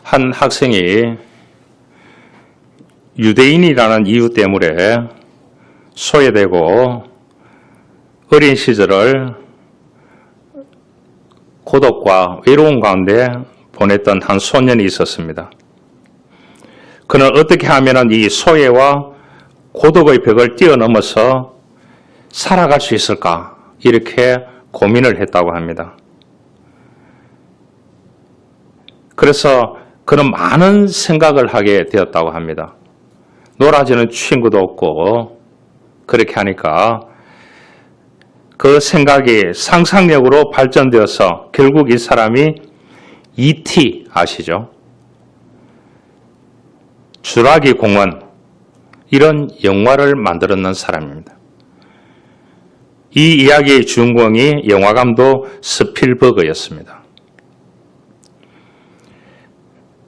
한 학생이 유대인이라는 이유 때문에 소외되고 어린 시절을 고독과 외로움 가운데 보냈던 한 소년이 있었습니다. 그는 어떻게 하면 이 소외와 고독의 벽을 뛰어넘어서 살아갈 수 있을까 이렇게 고민을 했다고 합니다. 그래서 그는 많은 생각을 하게 되었다고 합니다. 놀아주는 친구도 없고 그렇게 하니까 그 생각이 상상력으로 발전되어서 결국 이 사람이 E.T. 아시죠? 주라기 공원 이런 영화를 만들어낸 사람입니다. 이 이야기의 주인공이 영화감독 스필버그였습니다.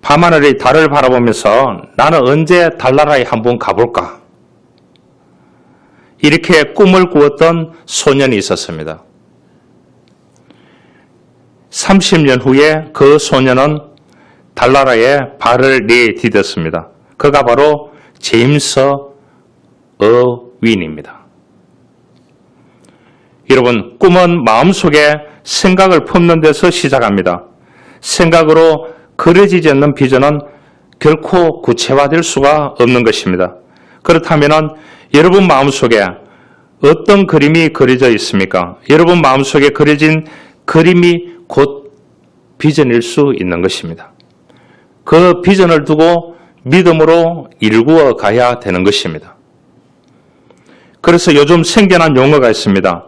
밤하늘의 달을 바라보면서 나는 언제 달나라에 한번 가볼까? 이렇게 꿈을 꾸었던 소년이 있었습니다. 30년 후에 그 소년은 달나라에 발을 내디뎠습니다. 그가 바로 제임스 어윈입니다. 여러분, 꿈은 마음속에 생각을 품는 데서 시작합니다. 생각으로 그려지지 않는 비전은 결코 구체화될 수가 없는 것입니다. 그렇다면 여러분 마음속에 어떤 그림이 그려져 있습니까? 여러분 마음속에 그려진 그림이 곧 비전일 수 있는 것입니다. 그 비전을 두고 믿음으로 일구어 가야 되는 것입니다. 그래서 요즘 생겨난 용어가 있습니다.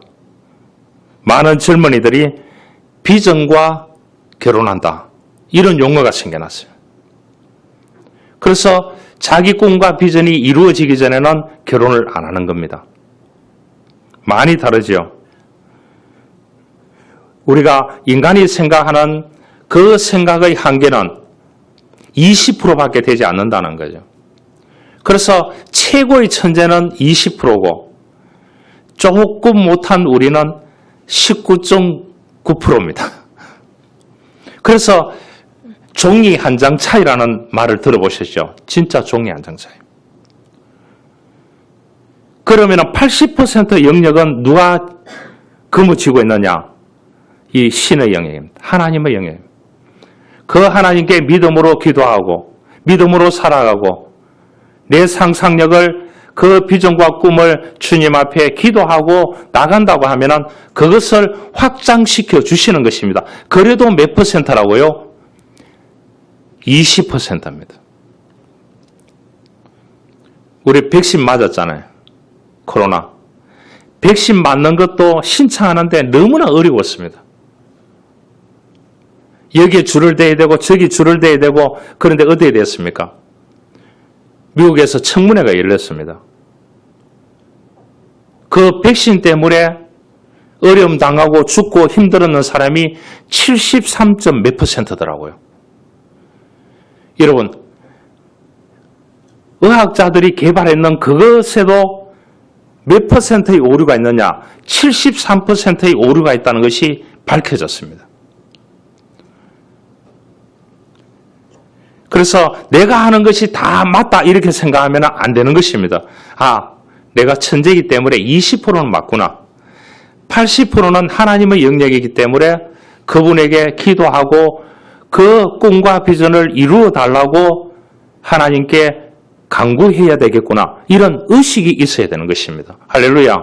많은 젊은이들이 비전과 결혼한다. 이런 용어가 생겨났어요. 그래서 자기 꿈과 비전이 이루어지기 전에는 결혼을 안 하는 겁니다. 많이 다르죠. 우리가 인간이 생각하는 그 생각의 한계는 20%밖에 되지 않는다는 거죠. 그래서 최고의 천재는 20%고 조금 못한 우리는 19.9%입니다. 그래서 종이 한 장 차이라는 말을 들어보셨죠? 진짜 종이 한 장 차이. 그러면 80% 영역은 누가 거머쥐고 있느냐? 이 신의 영역입니다. 하나님의 영역입니다. 그 하나님께 믿음으로 기도하고 믿음으로 살아가고 내 상상력을 그 비전과 꿈을 주님 앞에 기도하고 나간다고 하면 그것을 확장시켜 주시는 것입니다. 그래도 몇 %라고요? 20%입니다. 우리 백신 맞았잖아요. 코로나. 백신 맞는 것도 신청하는데 너무나 어려웠습니다. 여기에 줄을 대야 되고 저기 줄을 대야 되고 그런데 어디에 됐습니까? 미국에서 청문회가 열렸습니다. 그 백신 때문에 어려움 당하고 죽고 힘들었는 사람이 73점 몇 %더라고요. 여러분, 의학자들이 개발했는 그것에도 몇 %의 오류가 있느냐? 73%의 오류가 있다는 것이 밝혀졌습니다. 그래서 내가 하는 것이 다 맞다 이렇게 생각하면 안 되는 것입니다. 아, 내가 천재이기 때문에 20%는 맞구나. 80%는 하나님의 영역이기 때문에 그분에게 기도하고 그 꿈과 비전을 이루어 달라고 하나님께 간구해야 되겠구나. 이런 의식이 있어야 되는 것입니다. 할렐루야.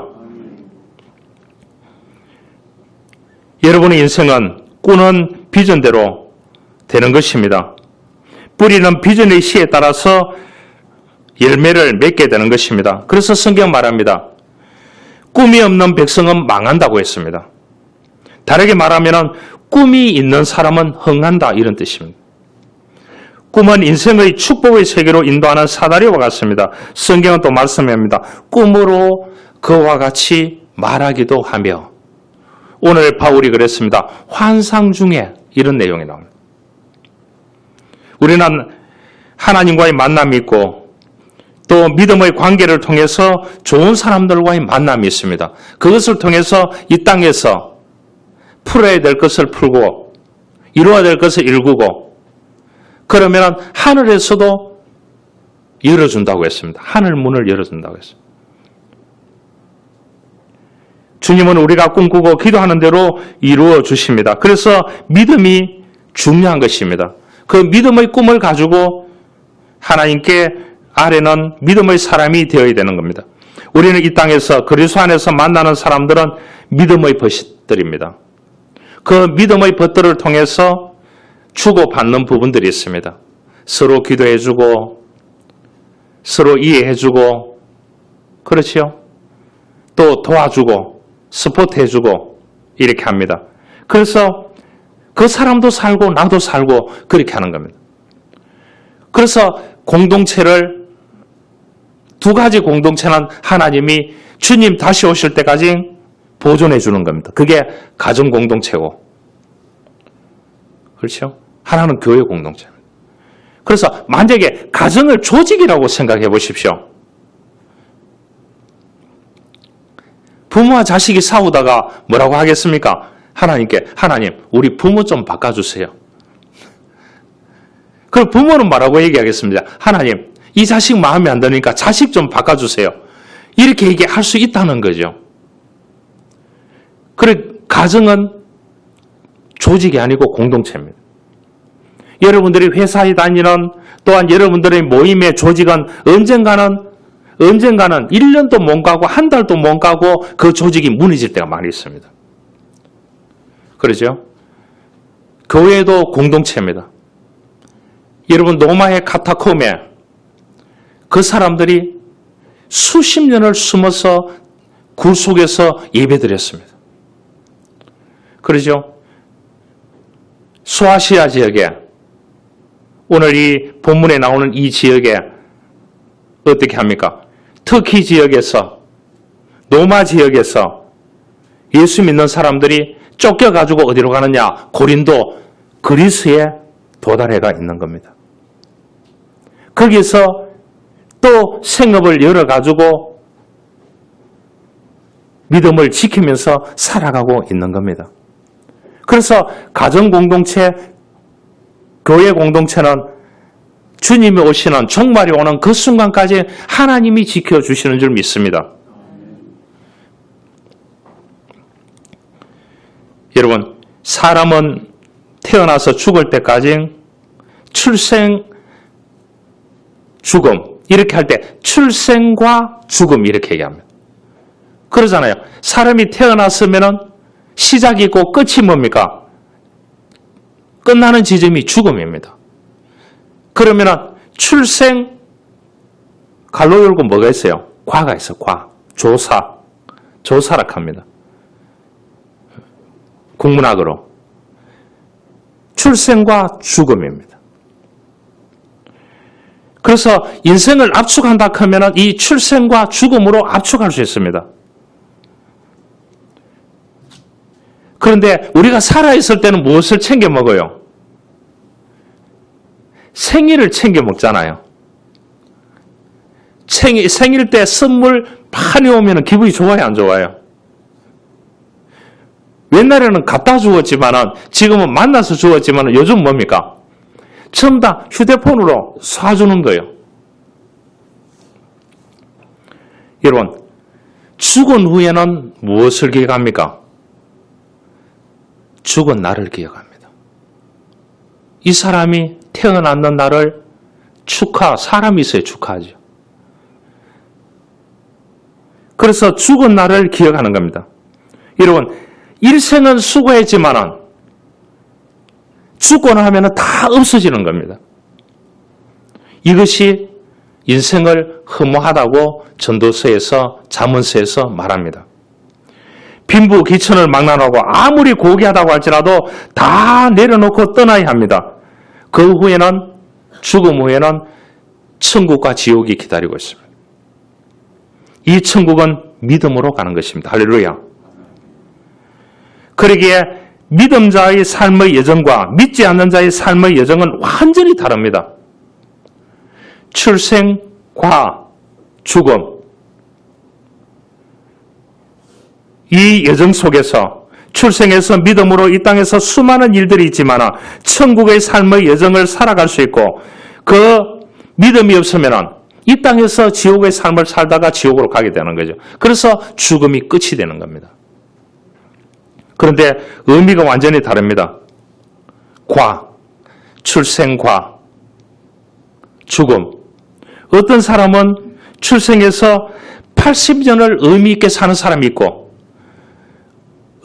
여러분의 인생은 꾸는 비전대로 되는 것입니다. 뿌리는 비전의 시에 따라서 열매를 맺게 되는 것입니다. 그래서 성경 말합니다. 꿈이 없는 백성은 망한다고 했습니다. 다르게 말하면 꿈이 있는 사람은 흥한다 이런 뜻입니다. 꿈은 인생의 축복의 세계로 인도하는 사다리와 같습니다. 성경은 또 말씀합니다. 꿈으로 그와 같이 말하기도 하며 오늘 바울이 그랬습니다. 환상 중에 이런 내용이 나옵니다. 우리는 하나님과의 만남이 있고 또 믿음의 관계를 통해서 좋은 사람들과의 만남이 있습니다. 그것을 통해서 이 땅에서 풀어야 될 것을 풀고 이루어야 될 것을 이루고 그러면 하늘에서도 열어준다고 했습니다. 하늘 문을 열어준다고 했습니다. 주님은 우리가 꿈꾸고 기도하는 대로 이루어 주십니다. 그래서 믿음이 중요한 것입니다. 그 믿음의 꿈을 가지고 하나님께 아뢰는 믿음의 사람이 되어야 되는 겁니다. 우리는 이 땅에서 그리스도 안에서 만나는 사람들은 믿음의 벗들입니다. 그 믿음의 벗들을 통해서 주고받는 부분들이 있습니다. 서로 기도해주고 서로 이해해주고 그렇지요? 또 도와주고 서포트해주고 이렇게 합니다. 그래서 그 사람도 살고 나도 살고 그렇게 하는 겁니다. 그래서 공동체를 두 가지 공동체는 하나님이 주님 다시 오실 때까지 보존해 주는 겁니다. 그게 가정 공동체고 그렇죠? 하나는 교회 공동체입니다. 그래서 만약에 가정을 조직이라고 생각해 보십시오. 부모와 자식이 싸우다가 뭐라고 하겠습니까? 하나님께 하나님 우리 부모 좀 바꿔주세요. 그럼 부모는 뭐라고 얘기하겠습니다. 하나님 이 자식 마음에 안 드니까 자식 좀 바꿔주세요. 이렇게 얘기할 수 있다는 거죠. 그래 가정은 조직이 아니고 공동체입니다. 여러분들이 회사에 다니는 또한 여러분들의 모임의 조직은 언젠가는 1년도 못 가고 한 달도 못 가고 그 조직이 무너질 때가 많이 있습니다. 그러죠? 교회도 공동체입니다. 여러분 로마의 카타콤에 그 사람들이 수십 년을 숨어서 굴 속에서 예배드렸습니다. 그러죠? 소아시아 지역에 오늘 이 본문에 나오는 이 지역에 어떻게 합니까? 터키 지역에서 로마 지역에서 예수 믿는 사람들이 쫓겨가지고 어디로 가느냐? 고린도 그리스에 도달해가 있는 겁니다. 거기서 또 생업을 열어가지고 믿음을 지키면서 살아가고 있는 겁니다. 그래서 가정 공동체, 교회 공동체는 주님이 오시는 종말이 오는 그 순간까지 하나님이 지켜주시는 줄 믿습니다. 여러분, 사람은 태어나서 죽을 때까지 출생, 죽음 이렇게 할 때 출생과 죽음 이렇게 얘기합니다. 그러잖아요. 사람이 태어났으면 시작이 있고 끝이 뭡니까? 끝나는 지점이 죽음입니다. 그러면 출생 갈로 열고 뭐가 있어요? 과가 있어요. 과. 조사락 합니다. 국문학으로. 출생과 죽음입니다. 그래서 인생을 압축한다 하면 이 출생과 죽음으로 압축할 수 있습니다. 그런데 우리가 살아있을 때는 무엇을 챙겨 먹어요? 생일을 챙겨 먹잖아요. 생일 때 선물 많이 오면 기분이 좋아요, 안 좋아요? 옛날에는 갖다 주었지만은 지금은 만나서 주었지만은 요즘 뭡니까? 전부 다 휴대폰으로 쏴주는 거예요. 여러분, 죽은 후에는 무엇을 기억합니까? 죽은 나를 기억합니다. 이 사람이 태어났는 날을 사람이 있어야 축하하죠. 그래서 죽은 날을 기억하는 겁니다. 여러분, 일생은 수고했지만은 죽고 나면 다 없어지는 겁니다. 이것이 인생을 허무하다고 전도서에서 잠언서에서 말합니다. 빈부 기천을 망라하고 아무리 고귀하다고 할지라도 다 내려놓고 떠나야 합니다. 그 후에는 죽음 후에는 천국과 지옥이 기다리고 있습니다. 이 천국은 믿음으로 가는 것입니다. 할렐루야. 그러기에 믿음 자의 삶의 여정과 믿지 않는 자의 삶의 여정은 완전히 다릅니다. 출생과 죽음. 이 여정 속에서 출생해서 믿음으로 이 땅에서 수많은 일들이 있지만 천국의 삶의 여정을 살아갈 수 있고 그 믿음이 없으면 이 땅에서 지옥의 삶을 살다가 지옥으로 가게 되는 거죠. 그래서 죽음이 끝이 되는 겁니다. 그런데 의미가 완전히 다릅니다. 출생과 죽음. 어떤 사람은 출생해서 80년을 의미 있게 사는 사람이 있고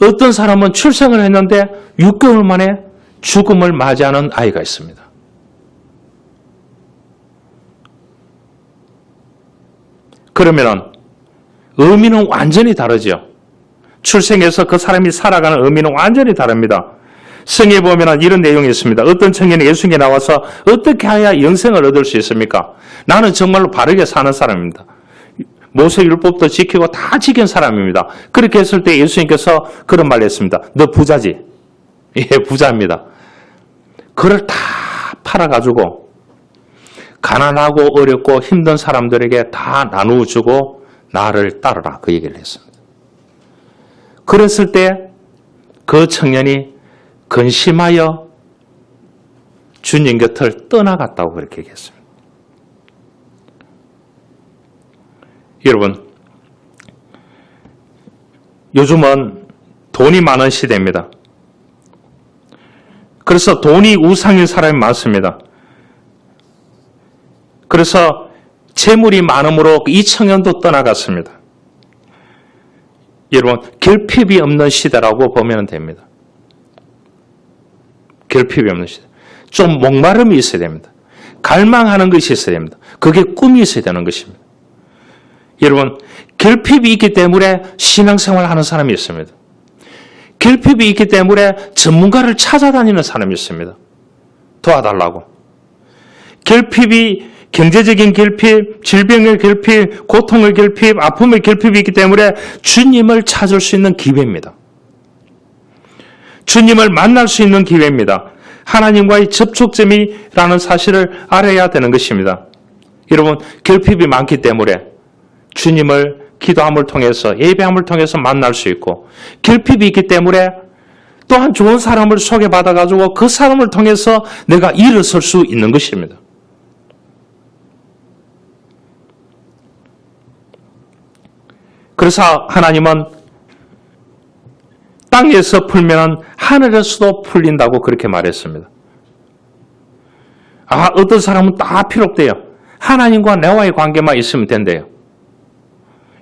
어떤 사람은 출생을 했는데 6개월 만에 죽음을 맞이하는 아이가 있습니다. 그러면 의미는 완전히 다르죠. 출생해서 그 사람이 살아가는 의미는 완전히 다릅니다. 성경에 보면 이런 내용이 있습니다. 어떤 청년이 예수님께 나와서 어떻게 해야 영생을 얻을 수 있습니까? 나는 정말로 바르게 사는 사람입니다. 모세율법도 지키고 다 지킨 사람입니다. 그렇게 했을 때 예수님께서 그런 말을 했습니다. 너 부자지? 예, 부자입니다. 그걸 다 팔아가지고 가난하고 어렵고 힘든 사람들에게 다 나누어주고 나를 따르라. 그 얘기를 했습니다. 그랬을 때 그 청년이 근심하여 주님 곁을 떠나갔다고 그렇게 얘기했습니다. 여러분, 요즘은 돈이 많은 시대입니다. 그래서 돈이 우상인 사람이 많습니다. 그래서 재물이 많음으로 이 청년도 떠나갔습니다. 여러분, 결핍이 없는 시대라고 보면 됩니다. 결핍이 없는 시대. 좀 목마름이 있어야 됩니다. 갈망하는 것이 있어야 됩니다. 그게 꿈이 있어야 되는 것입니다. 여러분, 결핍이 있기 때문에 신앙생활을 하는 사람이 있습니다. 결핍이 있기 때문에 전문가를 찾아다니는 사람이 있습니다. 도와달라고. 결핍이 경제적인 결핍, 질병의 결핍, 고통의 결핍, 아픔의 결핍이 있기 때문에 주님을 찾을 수 있는 기회입니다. 주님을 만날 수 있는 기회입니다. 하나님과의 접촉점이라는 사실을 알아야 되는 것입니다. 여러분, 결핍이 많기 때문에 주님을 기도함을 통해서 예배함을 통해서 만날 수 있고 결핍이 있기 때문에 또한 좋은 사람을 소개받아가지고 그 사람을 통해서 내가 일어설 수 있는 것입니다. 그래서 하나님은 땅에서 풀면 하늘에서도 풀린다고 그렇게 말했습니다. 어떤 사람은 다 필요 없대요. 하나님과 나와의 관계만 있으면 된대요.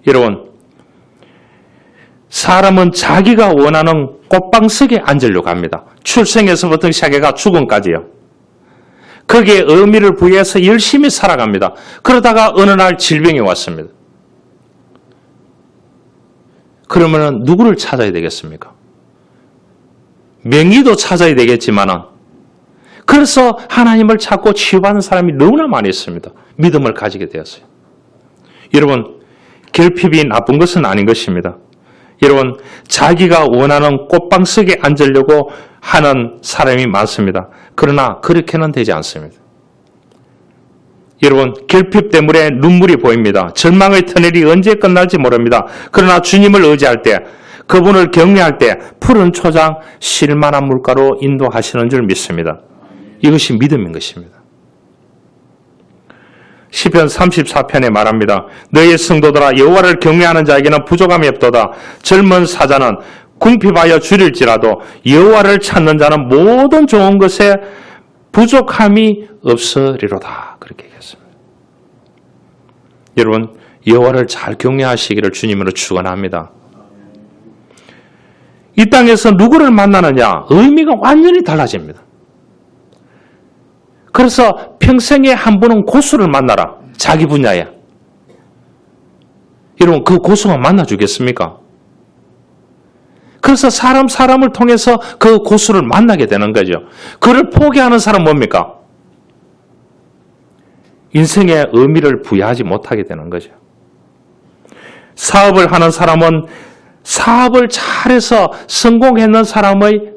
여러분, 사람은 자기가 원하는 꽃방석에 앉으려고 합니다. 출생에서부터 시작해가 죽음까지요. 거기에 의미를 부여해서 열심히 살아갑니다. 그러다가 어느 날 질병이 왔습니다. 그러면 누구를 찾아야 되겠습니까? 명의도 찾아야 되겠지만은 그래서 하나님을 찾고 치유받는 사람이 너무나 많이 있습니다. 믿음을 가지게 되었어요. 여러분, 결핍이 나쁜 것은 아닌 것입니다. 여러분, 자기가 원하는 꽃방석에 앉으려고 하는 사람이 많습니다. 그러나 그렇게는 되지 않습니다. 여러분, 결핍 때문에 눈물이 보입니다. 절망의 터널이 언제 끝날지 모릅니다. 그러나 주님을 의지할 때, 그분을 경외할 때 푸른 초장 쉴만한 물가로 인도하시는 줄 믿습니다. 이것이 믿음인 것입니다. 시편 34편에 말합니다. 너희 성도들아, 여호와를 경외하는 자에게는 부족함이 없도다. 젊은 사자는 궁핍하여 줄일지라도 여호와를 찾는 자는 모든 좋은 것에 부족함이 없으리로다. 그렇게 얘기했습니다. 여러분, 여호와를 잘 경외하시기를 주님으로 축원합니다. 이 땅에서 누구를 만나느냐 의미가 완전히 달라집니다. 그래서 평생에 한 번은 고수를 만나라. 자기 분야에. 여러분, 그 고수가 만나주겠습니까? 그래서 사람을 통해서 그 고수를 만나게 되는 거죠. 그를 포기하는 사람은 뭡니까? 인생의 의미를 부여하지 못하게 되는 거죠. 사업을 하는 사람은 사업을 잘해서 성공했는 사람의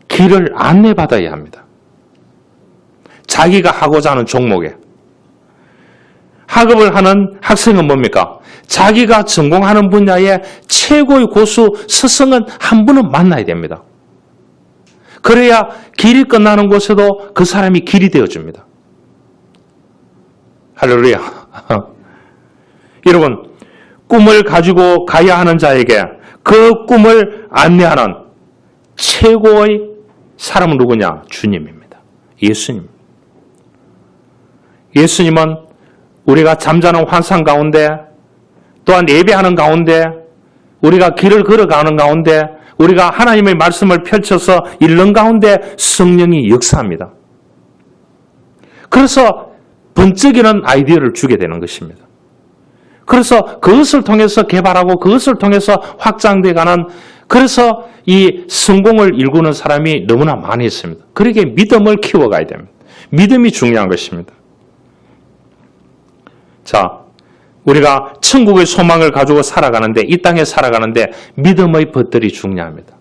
길을 안내받아야 합니다. 자기가 하고자 하는 종목에. 학업을 하는 학생은 뭡니까? 자기가 전공하는 분야의 최고의 고수 스승은 한 분은 만나야 됩니다. 그래야 길이 끝나는 곳에도 그 사람이 길이 되어줍니다. 할렐루야. 여러분, 꿈을 가지고 가야 하는 자에게 그 꿈을 안내하는 최고의 사람은 누구냐? 주님입니다. 예수님. 예수님은 우리가 잠자는 환상 가운데, 또한 예배하는 가운데, 우리가 길을 걸어가는 가운데, 우리가 하나님의 말씀을 펼쳐서 읽는 가운데 성령이 역사합니다. 그래서 번쩍이는 아이디어를 주게 되는 것입니다. 그래서 그것을 통해서 개발하고 그것을 통해서 확장돼가는, 그래서 이 성공을 일구는 사람이 너무나 많이 있습니다. 그러기에 믿음을 키워가야 됩니다. 믿음이 중요한 것입니다. 자, 우리가 천국의 소망을 가지고 살아가는데, 이 땅에 살아가는데 믿음의 벗들이 중요합니다.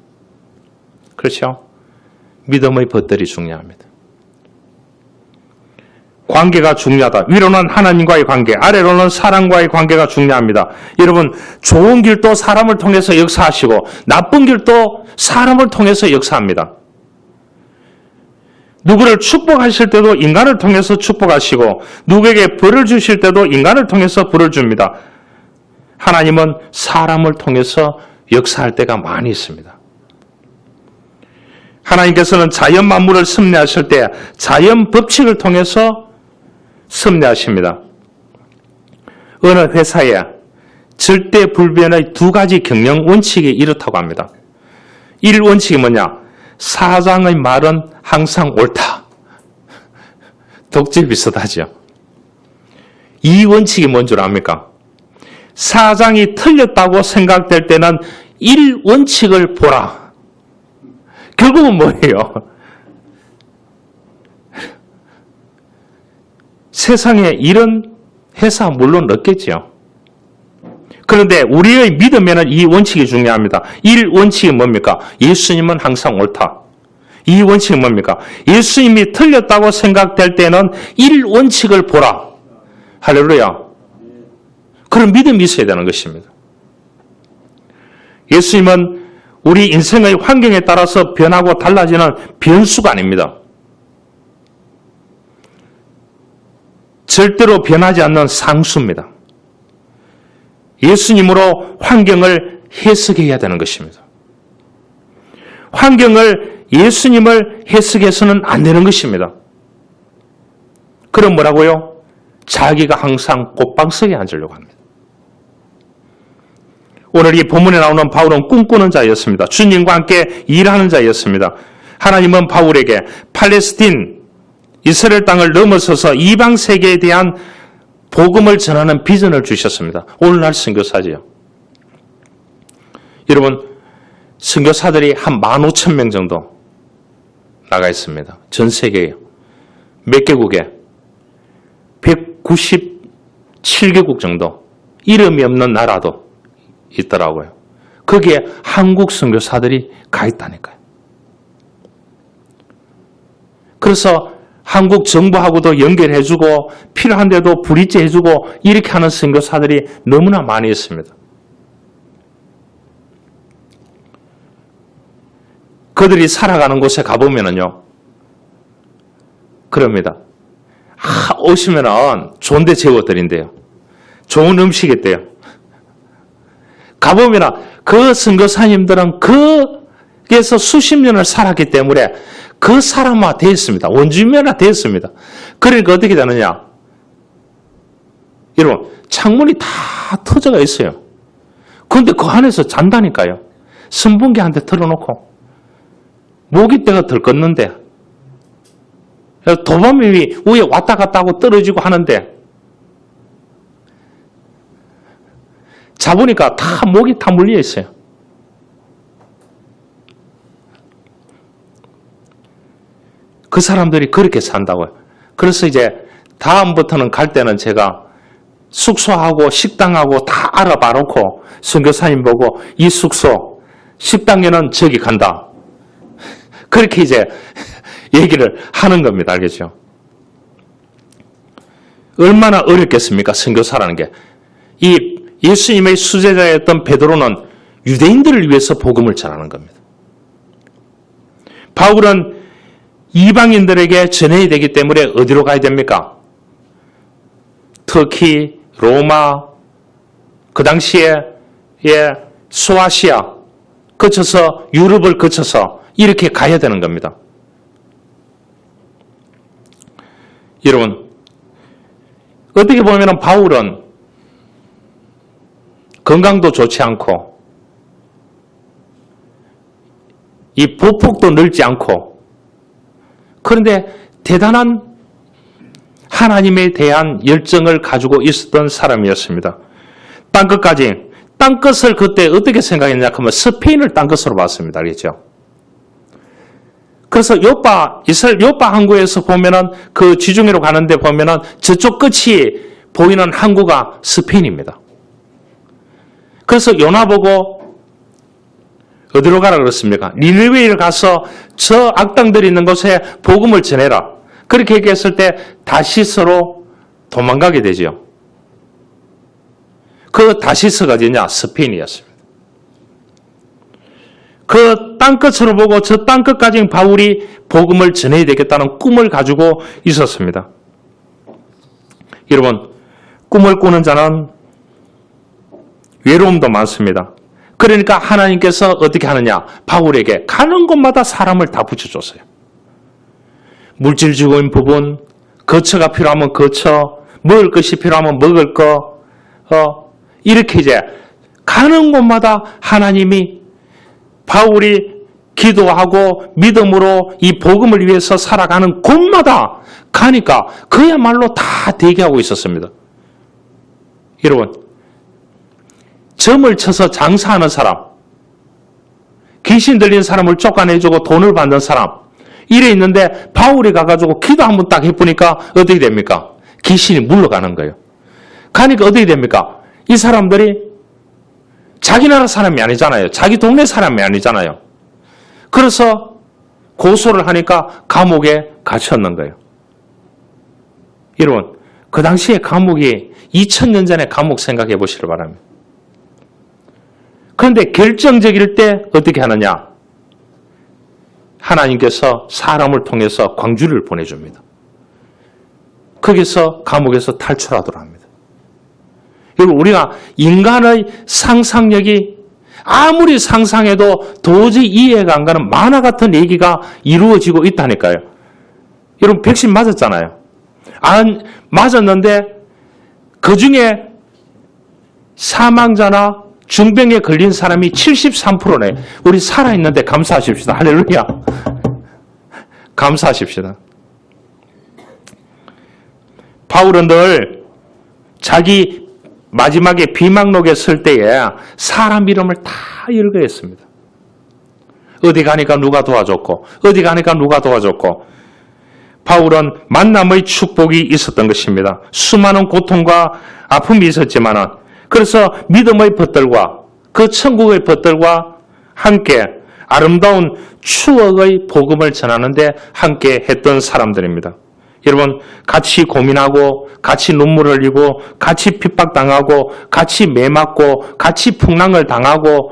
그렇죠? 믿음의 벗들이 중요합니다. 관계가 중요하다. 위로는 하나님과의 관계, 아래로는 사람과의 관계가 중요합니다. 여러분, 좋은 길도 사람을 통해서 역사하시고 나쁜 길도 사람을 통해서 역사합니다. 누구를 축복하실 때도 인간을 통해서 축복하시고 누구에게 벌을 주실 때도 인간을 통해서 벌을 줍니다. 하나님은 사람을 통해서 역사할 때가 많이 있습니다. 하나님께서는 자연 만물을 섭리하실 때 자연 법칙을 통해서 섭리하십니다. 어느 회사에 절대 불변의 두 가지 경영 원칙이 이렇다고 합니다. 1 원칙이 뭐냐? 사장의 말은 항상 옳다. 독재 비슷하죠. 2 원칙이 뭔 줄 압니까? 사장이 틀렸다고 생각될 때는 1 원칙을 보라. 결국은 뭐예요? 세상에 이런 회사 물론 없겠죠. 그런데 우리의 믿음에는 이 원칙이 중요합니다. 1 원칙이 뭡니까? 예수님은 항상 옳다. 2 원칙이 뭡니까? 예수님이 틀렸다고 생각될 때는 1 원칙을 보라. 할렐루야. 그런 믿음이 있어야 되는 것입니다. 예수님은 우리 인생의 환경에 따라서 변하고 달라지는 변수가 아닙니다. 절대로 변하지 않는 상수입니다. 예수님으로 환경을 해석해야 되는 것입니다. 환경을 예수님을 해석해서는 안 되는 것입니다. 그럼 뭐라고요? 자기가 항상 꽃방석에 앉으려고 합니다. 오늘 이 본문에 나오는 바울은 꿈꾸는 자였습니다. 주님과 함께 일하는 자였습니다. 하나님은 바울에게 팔레스틴, 이스라엘 땅을 넘어서서 이방 세계에 대한 복음을 전하는 비전을 주셨습니다. 오늘날 선교사지요. 여러분, 선교사들이 한 15,000명 정도 나가 있습니다. 전 세계에. 몇 개국에? 197개국 정도. 이름이 없는 나라도 있더라고요. 거기에 한국 선교사들이 가 있다니까요. 그래서 한국 정부하고도 연결해주고 필요한 데도 브릿지해주고 이렇게 하는 선교사들이 너무나 많이 있습니다. 그들이 살아가는 곳에 가보면은요, 그럽니다. 오시면은 좋은 데 재워드린대요. 좋은 음식 있대요. 가보면은 그 선교사님들은 거기에서 수십 년을 살았기 때문에 그 사람화 되었습니다. 원주민화 되었습니다. 그러니까 어떻게 되느냐? 여러분, 창문이 다 터져가 있어요. 그런데 그 안에서 잔다니까요. 선풍기 한 대 틀어놓고. 모기떼가 들끓는데, 도마뱀이 위에 왔다 갔다 하고 떨어지고 하는데, 잡으니까 다 목이 다 물려 있어요. 그 사람들이 그렇게 산다고요. 그래서 이제 다음부터는 갈 때는 제가 숙소하고 식당하고 다 알아봐 놓고 선교사님 보고 이 숙소, 식당에는 저기 간다. 그렇게 이제 얘기를 하는 겁니다. 알겠죠? 얼마나 어렵겠습니까? 선교사라는 게. 이 예수님의 수제자였던 베드로는 유대인들을 위해서 복음을 전하는 겁니다. 바울은 이방인들에게 전해야 되기 때문에 어디로 가야 됩니까? 터키, 로마, 그 당시에 소아시아 거쳐서 유럽을 거쳐서 이렇게 가야 되는 겁니다. 여러분, 어떻게 보면 바울은 건강도 좋지 않고 이 보폭도 넓지 않고 그런데 대단한 하나님에 대한 열정을 가지고 있었던 사람이었습니다. 땅끝을 그때 어떻게 생각했냐 하면 스페인을 땅끝으로 봤습니다. 알겠죠? 그래서 이스라엘 요파 항구에서 보면은 그 지중해로 가는데 보면은 저쪽 끝이 보이는 항구가 스페인입니다. 그래서 요나 보고 어디로 가라 그랬습니까? 니느웨를 가서 저 악당들이 있는 곳에 복음을 전해라. 그렇게 얘기했을 때 다시스로 도망가게 되죠. 그 다시스가 어디냐? 스페인이었습니다. 그 땅끝으로 보고 저 땅끝까지 바울이 복음을 전해야 되겠다는 꿈을 가지고 있었습니다. 여러분, 꿈을 꾸는 자는 외로움도 많습니다. 그러니까 하나님께서 어떻게 하느냐? 바울에게 가는 곳마다 사람을 다 붙여줬어요. 물질적인 부분, 거처가 필요하면 거처, 먹을 것이 필요하면 먹을 거, 이렇게 이제 가는 곳마다 하나님이 바울이 기도하고 믿음으로 이 복음을 위해서 살아가는 곳마다 가니까 그야말로 다 대기하고 있었습니다. 여러분, 점을 쳐서 장사하는 사람, 귀신 들린 사람을 쫓아내주고 돈을 받는 사람, 이래 있는데 바울이 가가지고 기도 한번 딱 해보니까 어떻게 됩니까? 귀신이 물러가는 거예요. 가니까 어떻게 됩니까? 이 사람들이 자기 나라 사람이 아니잖아요. 자기 동네 사람이 아니잖아요. 그래서 고소를 하니까 감옥에 갇혔는 거예요. 여러분, 그 당시에 감옥이 2000년 전에 감옥 생각해 보시길 바랍니다. 그런데 결정적일 때 어떻게 하느냐? 하나님께서 사람을 통해서 광주를 보내줍니다. 거기서 감옥에서 탈출하도록 합니다. 여러분, 우리가 인간의 상상력이 아무리 상상해도 도저히 이해가 안 가는 만화 같은 얘기가 이루어지고 있다니까요. 여러분, 백신 맞았잖아요. 맞았는데 그 중에 사망자나 중병에 걸린 사람이 73%네. 우리 살아있는데 감사하십시다. 할렐루야. 감사하십시다. 바울은 늘 자기 마지막에 비망록에 쓸 때에 사람 이름을 다 읽어했습니다. 어디 가니까 누가 도와줬고, 어디 가니까 누가 도와줬고. 바울은 만남의 축복이 있었던 것입니다. 수많은 고통과 아픔이 있었지만은, 그래서 믿음의 벗들과 그 천국의 벗들과 함께 아름다운 추억의 복음을 전하는데 함께 했던 사람들입니다. 여러분, 같이 고민하고 같이 눈물 흘리고 같이 핍박당하고 같이 매맞고 같이 풍랑을 당하고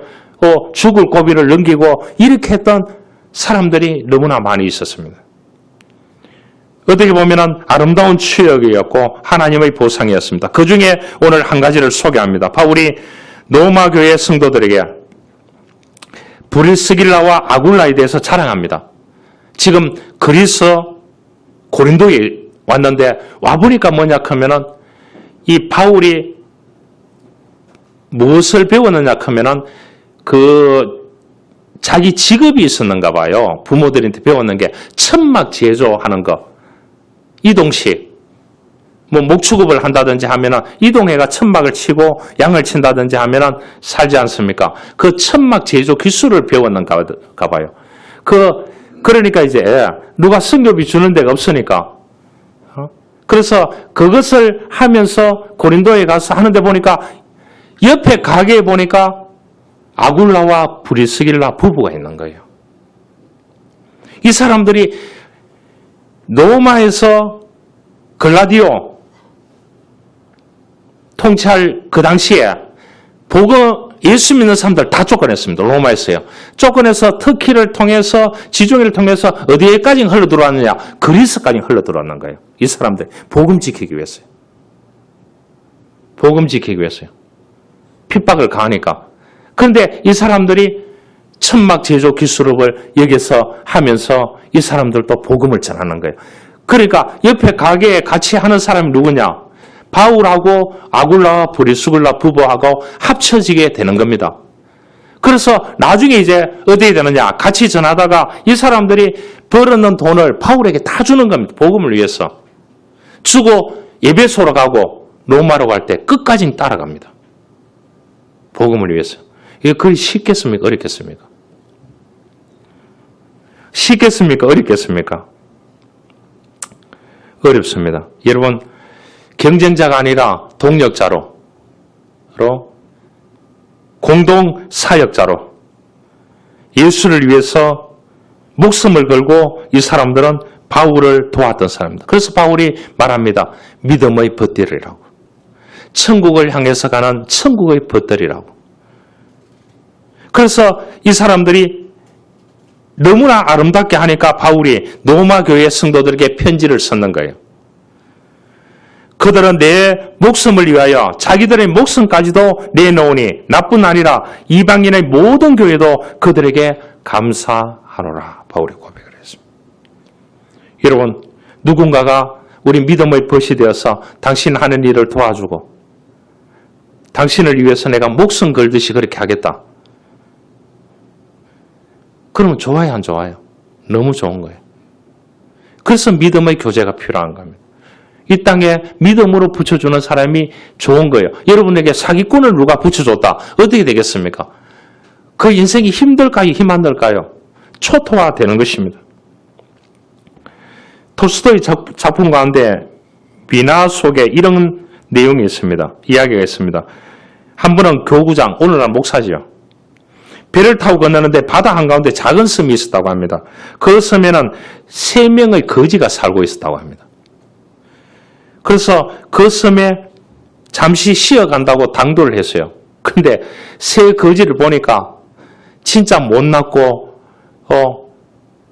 죽을 고비를 넘기고 이렇게 했던 사람들이 너무나 많이 있었습니다. 어떻게 보면 아름다운 추억이었고 하나님의 보상이었습니다. 그 중에 오늘 한 가지를 소개합니다. 바울이 로마 교회 성도들에게 브리스길라와 아굴라에 대해서 자랑합니다. 지금 그리스 고린도에 왔는데 와보니까 뭐냐 하면은 이 바울이 무엇을 배웠느냐 하면은 자기 직업이 있었는가 봐요. 부모들한테 배웠는 게 천막 제조하는 거. 이동식, 목축업을 한다든지 하면은 이동해가 천막을 치고 양을 친다든지 하면은 살지 않습니까? 그 천막 제조 기술을 배웠는가 봐요. 그러니까 이제 누가 승급이 주는 데가 없으니까. 그래서 그것을 하면서 고린도에 가서 하는데 보니까 옆에 가게에 보니까 아굴라와 브리스길라 부부가 있는 거예요. 이 사람들이 로마에서 글라디오 통치할 그 당시에 예수 믿는 사람들 다 쫓아냈습니다. 로마에서요. 쫓아내서 터키를 통해서 지중해를 통해서 어디에까지 흘러 들어왔느냐? 그리스까지 흘러 들어왔는 거예요. 이 사람들 복음 지키기 위해서요. 복음 지키기 위해서요. 핍박을 가하니까. 그런데 이 사람들이 천막 제조 기술업을 여기서 하면서 이 사람들도 복음을 전하는 거예요. 그러니까 옆에 가게에 같이 하는 사람이 누구냐? 바울하고 아굴라와 브리스굴라 부부하고 합쳐지게 되는 겁니다. 그래서 나중에 이제 어떻게 되느냐? 같이 전하다가 이 사람들이 벌어놓은 돈을 바울에게 다 주는 겁니다. 복음을 위해서. 주고 에베소로 가고 로마로 갈 때 끝까지 따라갑니다. 복음을 위해서. 이게 그리 쉽겠습니까? 어렵겠습니까? 쉽겠습니까? 어렵겠습니까? 어렵습니다. 여러분, 경쟁자가 아니라 동력자로, 공동 사역자로 예수를 위해서 목숨을 걸고 이 사람들은 바울을 도왔던 사람입니다. 그래서 바울이 말합니다. 믿음의 벗들이라고. 천국을 향해서 가는 천국의 벗들이라고. 그래서 이 사람들이 너무나 아름답게 하니까 바울이 로마 교회 성도들에게 편지를 썼는 거예요. 그들은 내 목숨을 위하여 자기들의 목숨까지도 내놓으니 나뿐 아니라 이방인의 모든 교회도 그들에게 감사하노라. 바울이 고백을 했습니다. 여러분, 누군가가 우리 믿음의 벗이 되어서 당신 하는 일을 도와주고 당신을 위해서 내가 목숨 걸듯이 그렇게 하겠다. 그러면 좋아요, 안 좋아요? 너무 좋은 거예요. 그래서 믿음의 교제가 필요한 겁니다. 이 땅에 믿음으로 붙여주는 사람이 좋은 거예요. 여러분에게 사기꾼을 누가 붙여줬다. 어떻게 되겠습니까? 그 인생이 힘들까요? 힘 안 들까요? 초토화되는 것입니다. 톨스토이 작품 가운데 비나 속에 이런 내용이 있습니다. 이야기가 있습니다. 한 분은 교구장, 오늘날 목사지요. 배를 타고 건너는데 바다 한가운데 작은 섬이 있었다고 합니다. 그 섬에는 3명의 거지가 살고 있었다고 합니다. 그래서 그 섬에 잠시 쉬어간다고 당도를 했어요. 근데 새 거지를 보니까 진짜 못났고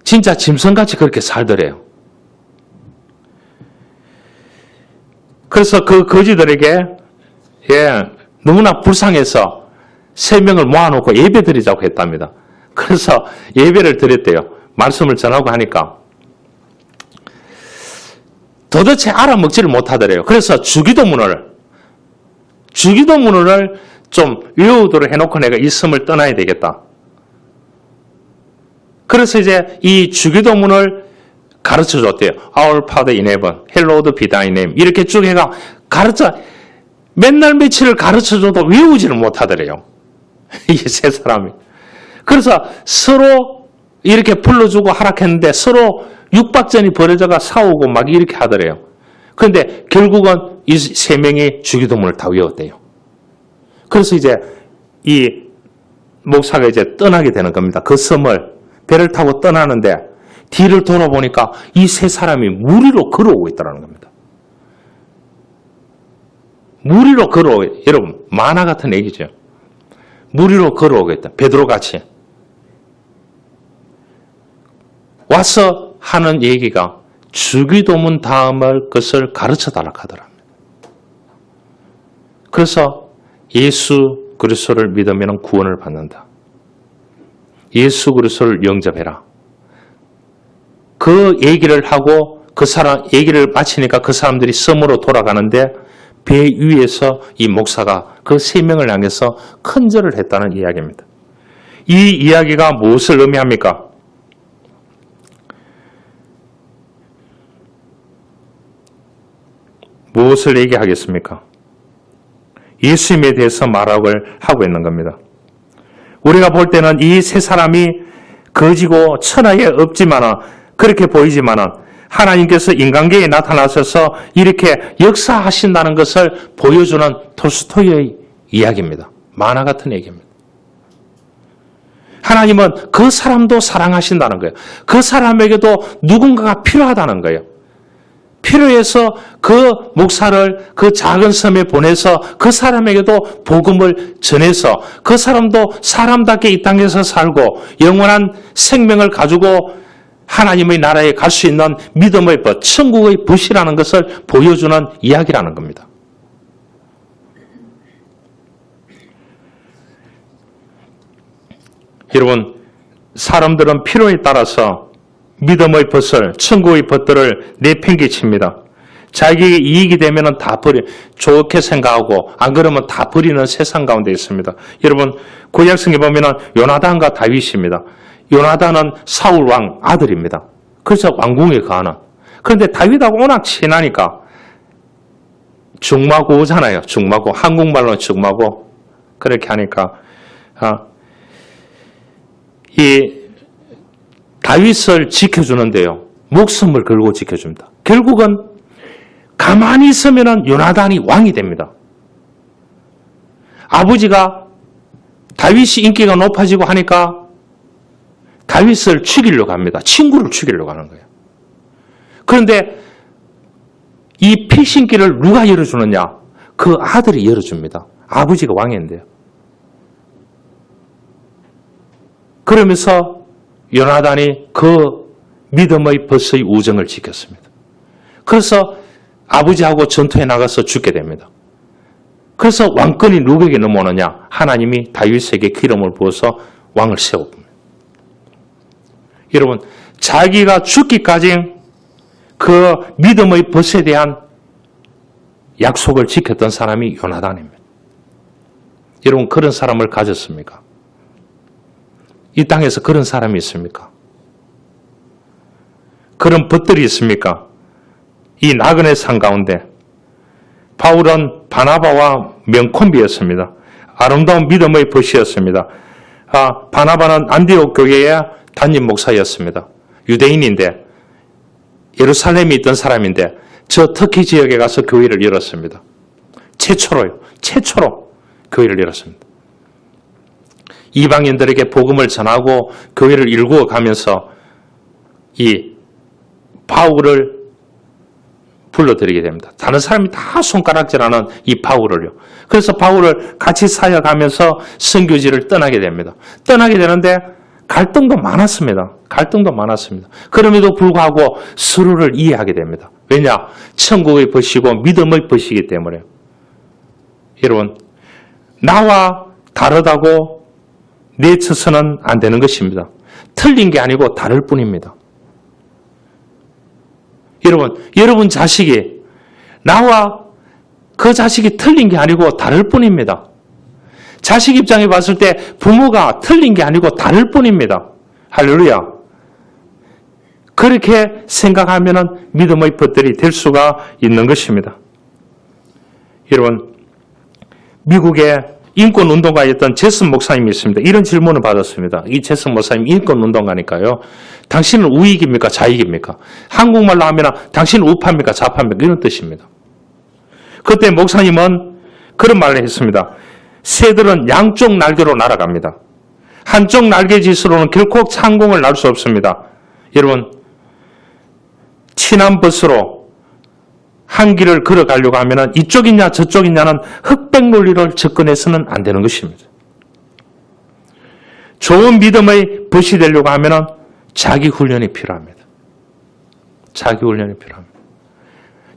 진짜 짐승같이 그렇게 살더래요. 그래서 그 거지들에게 너무나 불쌍해서 3명을 모아놓고 예배 드리자고 했답니다. 그래서 예배를 드렸대요. 말씀을 전하고 하니까 도대체 알아먹지를 못하더래요. 그래서 주기도문을 좀 외우도록 해놓고 내가 이 섬을 떠나야 되겠다. 그래서 이제 이 주기도문을 가르쳐 줬대요. Our Father in Heaven, Hallowed be thy name. 이렇게 쭉 해가 맨날 며칠을 가르쳐 줘도 외우지를 못하더래요. 이 세 사람이. 그래서 서로 이렇게 불러주고 하락했는데 서로 육박전이 벌어져가 싸우고 막 이렇게 하더래요. 그런데 결국은 이 3명이 주기도문을 다 외웠대요. 그래서 이제 이 목사가 이제 떠나게 되는 겁니다. 그 섬을 배를 타고 떠나는데 뒤를 돌아보니까 이 3사람이 물 위로 걸어오고 있다는 겁니다. 물 위로 걸어오고, 여러분 만화 같은 얘기죠. 물 위로 걸어오겠다. 베드로같이. 와서 하는 얘기가 주기도문 다음을 것을 가르쳐달라고 하더랍니다. 그래서 예수 그리스도를 믿으면 구원을 받는다. 예수 그리스도를 영접해라. 그 얘기를 하고 그 사람 얘기를 마치니까 그 사람들이 섬으로 돌아가는데 배 위에서 이 목사가 그 3명을 향해서 큰절을 했다는 이야기입니다. 이 이야기가 무엇을 의미합니까? 무엇을 얘기하겠습니까? 예수님에 대해서 말을 하고 있는 겁니다. 우리가 볼 때는 이 3사람이 거지고 천하에 없지만은 그렇게 보이지만은 하나님께서 인간계에 나타나셔서 이렇게 역사하신다는 것을 보여주는 톨스토이의 이야기입니다. 만화 같은 얘기입니다. 하나님은 그 사람도 사랑하신다는 거예요. 그 사람에게도 누군가가 필요하다는 거예요. 필요해서 그 목사를 그 작은 섬에 보내서 그 사람에게도 복음을 전해서 그 사람도 사람답게 이 땅에서 살고 영원한 생명을 가지고 하나님의 나라에 갈 수 있는 믿음의 벗, 천국의 벗이라는 것을 보여주는 이야기라는 겁니다. 여러분, 사람들은 필요에 따라서 믿음의 벗을, 천국의 벗들을 내팽개칩니다. 자기에게 이익이 되면 다 좋게 생각하고 안 그러면 다 버리는 세상 가운데 있습니다. 여러분, 구약성에 보면 요나단과 다윗입니다. 요나단은 사울 왕 아들입니다. 그래서 왕궁에 가는. 그런데 다윗하고 워낙 친하니까 중마고잖아요. 중마고. 한국말로는 중마고. 그렇게 하니까 이 다윗을 지켜주는데요. 목숨을 걸고 지켜줍니다. 결국은 가만히 있으면 요나단이 왕이 됩니다. 아버지가 다윗이 인기가 높아지고 하니까 다윗을 죽이려고 합니다. 친구를 죽이려고 하는 거예요. 그런데 이 필신길을 누가 열어주느냐? 그 아들이 열어줍니다. 아버지가 왕인데요. 그러면서 요나단이 그 믿음의 벗의 우정을 지켰습니다. 그래서 아버지하고 전투에 나가서 죽게 됩니다. 그래서 왕권이 누구에게 넘어오느냐? 하나님이 다윗에게 기름을 부어서 왕을 세워봅니다. 여러분, 자기가 죽기까지 그 믿음의 벗에 대한 약속을 지켰던 사람이 요나단입니다. 여러분, 그런 사람을 가졌습니까? 이 땅에서 그런 사람이 있습니까? 그런 벗들이 있습니까? 이 나그네 산 가운데 바울은 바나바와 명콤비였습니다. 아름다운 믿음의 벗이었습니다. 바나바는 안디옥 교회의 담임 목사였습니다. 유대인인데 예루살렘에 있던 사람인데 저 터키 지역에 가서 교회를 열었습니다. 최초로 교회를 열었습니다. 이방인들에게 복음을 전하고 교회를 일구어 가면서 이 바울을 불러들이게 됩니다. 다른 사람이 다 손가락질하는 이 바울을요. 그래서 바울을 같이 사역하면서 선교지를 떠나게 됩니다. 떠나게 되는데 갈등도 많았습니다. 그럼에도 불구하고 서로를 이해하게 됩니다. 왜냐? 천국의 벗이고 믿음의 벗이기 때문에. 여러분, 나와 다르다고 내쳐서는 안 되는 것입니다. 틀린 게 아니고 다를 뿐입니다. 여러분 자식이 나와 그 자식이 틀린 게 아니고 다를 뿐입니다. 자식 입장에 봤을 때 부모가 틀린 게 아니고 다를 뿐입니다. 할렐루야. 그렇게 생각하면 믿음의 벗들이 될 수가 있는 것입니다. 여러분, 미국의 인권운동가였던 제슨 목사님이 있습니다. 이런 질문을 받았습니다. 이 제슨 목사님 인권운동가니까요. 당신은 우익입니까? 좌익입니까? 한국말로 하면 당신은 우파입니까? 좌파입니까? 이런 뜻입니다. 그때 목사님은 그런 말을 했습니다. 새들은 양쪽 날개로 날아갑니다. 한쪽 날개짓으로는 결코 창공을 날 수 없습니다. 여러분, 친한 벗으로 한 길을 걸어가려고 하면 이쪽이냐 저쪽이냐는 흑백 논리를 접근해서는 안 되는 것입니다. 좋은 믿음의 벗이 되려고 하면 자기 훈련이 필요합니다. 자기 훈련이 필요합니다.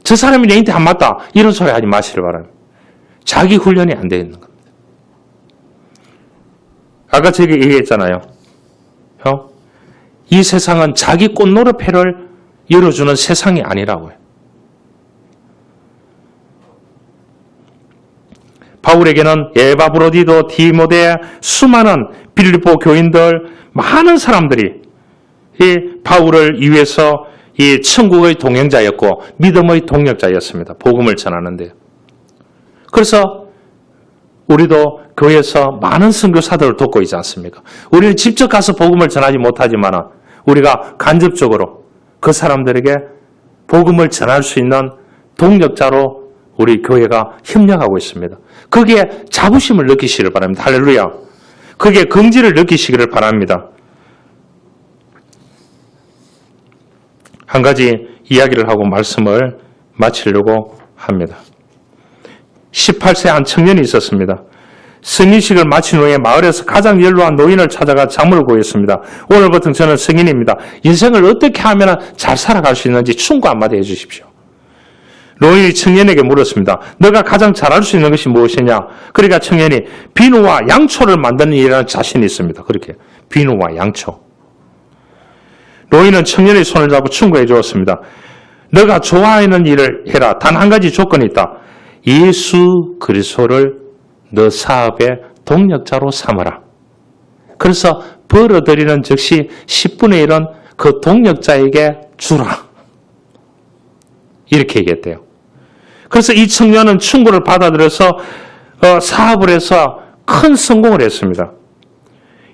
저 사람이 내한테 안 맞다 이런 소리 하지 마시길 바랍니다. 자기 훈련이 안 되어 있는 겁니다. 아까 제가 얘기했잖아요. 이 세상은 자기 꽃노릇패를 열어주는 세상이 아니라고요. 바울에게는 에바브로디도, 디모데, 수많은 빌립보 교인들, 많은 사람들이 이 바울을 위해서 이 천국의 동행자였고 믿음의 동력자였습니다. 복음을 전하는데요. 그래서 우리도 교회에서 많은 선교사들을 돕고 있지 않습니까? 우리는 직접 가서 복음을 전하지 못하지만 우리가 간접적으로 그 사람들에게 복음을 전할 수 있는 동력자로 우리 교회가 협력하고 있습니다. 거기에 자부심을 느끼시기를 바랍니다. 할렐루야. 거기에 긍지를 느끼시기를 바랍니다. 한 가지 이야기를 하고 말씀을 마치려고 합니다. 18세 한 청년이 있었습니다. 성인식을 마친 후에 마을에서 가장 연로한 노인을 찾아가 자문을 구했습니다. 오늘부터 저는 성인입니다. 인생을 어떻게 하면 잘 살아갈 수 있는지 충고 한마디 해주십시오. 노인이 청년에게 물었습니다. 너가 가장 잘할 수 있는 것이 무엇이냐? 그러니까 청년이 비누와 양초를 만드는 일이라는 자신이 있습니다. 그렇게 비누와 양초. 노인은 청년의 손을 잡고 충고해 주었습니다. 너가 좋아하는 일을 해라. 단 한 가지 조건이 있다. 예수 그리스도를 너 사업의 동력자로 삼아라. 그래서 벌어들이는 즉시 10분의 1은 그 동력자에게 주라. 이렇게 얘기했대요. 그래서 이 청년은 충고를 받아들여서 사업을 해서 큰 성공을 했습니다.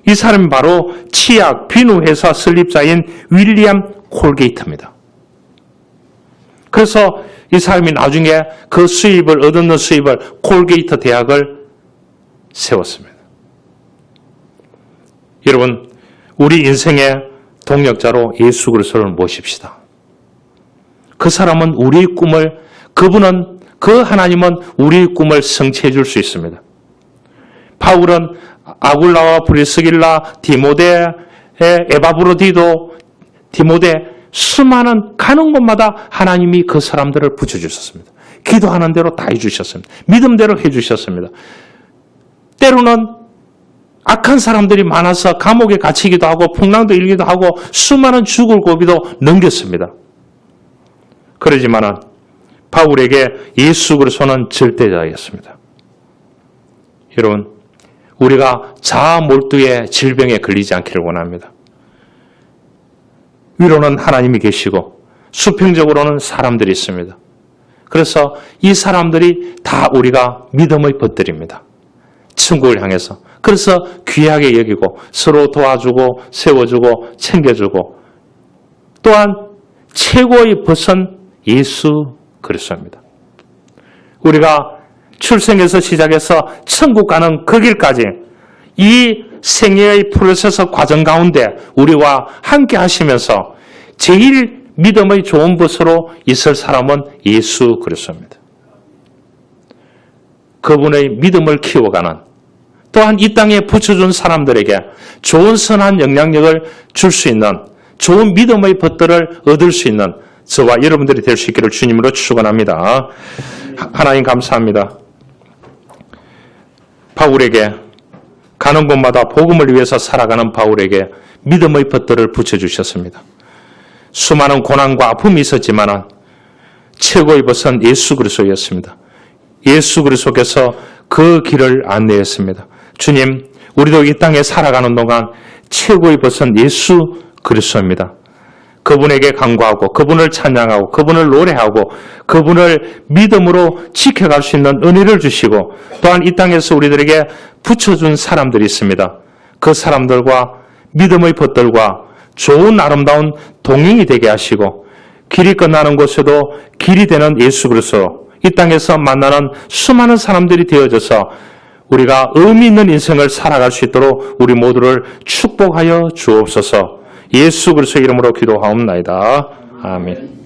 이 사람이 바로 치약 비누 회사 설립자인 윌리엄 콜게이트입니다. 그래서 이 사람이 나중에 그 수입을 얻는 수입을 콜게이트 대학을 세웠습니다. 여러분, 우리 인생의 동력자로 예수 그리스도를 모십시다. 그 사람은 우리의 꿈을, 그 하나님은 우리의 꿈을 성취해 줄 수 있습니다. 바울은 아굴라와 브리스길라, 디모데, 에바브로디도, 디모데, 수많은 가는 곳마다 하나님이 그 사람들을 붙여주셨습니다. 기도하는 대로 다 해주셨습니다. 믿음대로 해주셨습니다. 때로는 악한 사람들이 많아서 감옥에 갇히기도 하고 풍랑도 일기도 하고 수많은 죽을 고비도 넘겼습니다. 그러지만은 바울에게 예수 그리스도는 절대자였습니다. 여러분, 우리가 자아 몰두의 질병에 걸리지 않기를 원합니다. 위로는 하나님이 계시고 수평적으로는 사람들이 있습니다. 그래서 이 사람들이 다 우리가 믿음의 벗들입니다. 천국을 향해서. 그래서 귀하게 여기고 서로 도와주고 세워주고 챙겨주고 또한 최고의 벗은 예수 그리스도입니다. 우리가 출생에서 시작해서 천국 가는 그 길까지 이 생애의 프로세스 과정 가운데 우리와 함께 하시면서 제일 믿음의 좋은 벗으로 있을 사람은 예수 그리스도입니다. 그분의 믿음을 키워가는 또한 이 땅에 붙여준 사람들에게 좋은 선한 영향력을 줄 수 있는 좋은 믿음의 벗들을 얻을 수 있는 저와 여러분들이 될 수 있기를 주님으로 축원합니다. 하나님 감사합니다. 바울에게 가는 곳마다 복음을 위해서 살아가는 바울에게 믿음의 벗들을 붙여주셨습니다. 수많은 고난과 아픔이 있었지만 최고의 벗은 예수 그리스도였습니다. 예수 그리스도께서 그 길을 안내했습니다. 주님, 우리도 이 땅에 살아가는 동안 최고의 벗은 예수 그리스도입니다. 그분에게 간구하고 그분을 찬양하고 그분을 노래하고 그분을 믿음으로 지켜갈 수 있는 은혜를 주시고 또한 이 땅에서 우리들에게 붙여준 사람들이 있습니다. 그 사람들과 믿음의 벗들과 좋은 아름다운 동행이 되게 하시고 길이 끝나는 곳에도 길이 되는 예수 그리스도 이 땅에서 만나는 수많은 사람들이 되어져서 우리가 의미 있는 인생을 살아갈 수 있도록 우리 모두를 축복하여 주옵소서. 예수 그리스도의 이름으로 기도하옵나이다. 아멘.